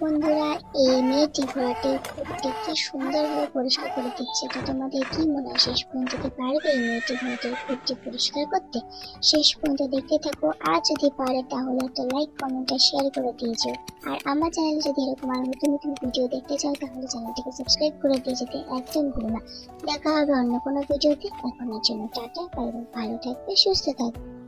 বন্ধুরা, এই মেয়েটি ঘোড়াটির খুঁটটি কি সুন্দরভাবে পরিষ্কার করে দিচ্ছে। তো তোমাদের কি মনে হয়, শেষ পর্যন্ত কি পারবে এই মেয়েটি ঘোড়াটির খুঁটটি পরিষ্কার করতে? শেষ পর্যন্ত দেখতে থাকো, আর যদি পারে তাহলে একটা লাইক, কমেন্ট আর শেয়ার করে দিয়ে যেও। আর আমার চ্যানেলে যদি এরকম আরো নতুন নতুন ভিডিও দেখতে চাও তাহলে চ্যানেলটিকে সাবস্ক্রাইব করে দিয়ে যেতে একদম ভুলো না। দেখা হবে অন্য কোনো ভিডিওতে। এখনের জন্য টাটা, বাই বাই। ভালো থাকবে, সুস্থ থাকবে।